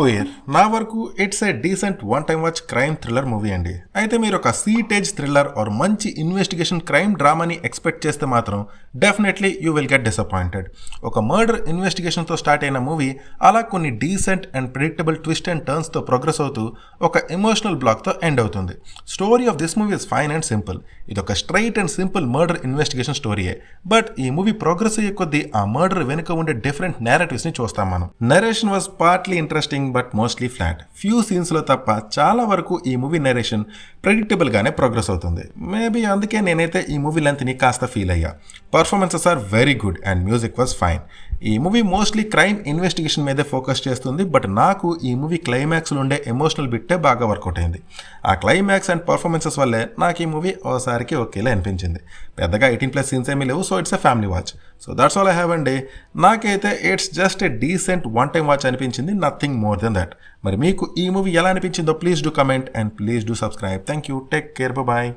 ఓయర్ నా వరకు it's a decent one time watch crime thriller movie అండి. అయితే మీరు ఒక సీటేజ్ థ్రిల్లర్ ఆర్ మంచి ఇన్వెస్టిగేషన్ క్రైమ్ డ్రామాని ఎక్స్పెక్ట్ చేస్తే మాత్రం definitely you will get disappointed. ఒక మర్డర్ ఇన్వెస్టిగేషన్తో స్టార్ట్ అయిన మూవీ అలా కొన్ని decent and predictable twist and టర్న్స్తో ప్రోగ్రెస్ అవుతూ ఒక ఎమోషనల్ బ్లాక్తో ఎండ్ అవుతుంది. Story of this movie is fine and simple. ఇది ఒక straight and simple murder investigation స్టోరీయే. బట్ ఈ మూవీ ప్రోగ్రెస్ అయ్యే కొద్దీ ఆ మర్డర్ వెనుక ఉండే డిఫరెంట్ నేరేటివ్స్ని చూస్తాం మనం. Narration was partly interesting but mostly flat. Few సీన్స్లో తప్ప చాలా వరకు ఈ మూవీ నరేషన్ ప్రెడిక్టబుల్గానే ప్రోగ్రెస్ అవుతుంది. మేబీ అందుకే నేనైతే ఈ మూవీ లెంత్ని కాస్త ఫీల్ అయ్యా. Performances are very good and music was fine. ఈ మూవీ మోస్ట్లీ క్రైమ్ ఇన్వెస్టిగేషన్ మీదే ఫోకస్ చేస్తుంది. బట్ నాకు ఈ మూవీ క్లైమాక్స్లో ఉండే ఎమోషనల్ బిట్టే బాగా వర్కౌట్ అయింది. ఆ క్లైమాక్స్ అండ్ పర్ఫార్మెన్సెస్ వల్లే నాకు ఈ మూవీ ఓసారికి ఓకేలా అనిపించింది. పెద్దగా 18+ సీన్స్ ఏమీ లేవు, so it's a family watch. So that's all I have అండి. నాకైతే it's just a decent one time watch అనిపించింది, నథింగ్ మోర్ దెన్ దట్. మరి మీకు ఈ మూవీ ఎలా అనిపించిందో please do comment and please do subscribe. Thank you, take care, bye.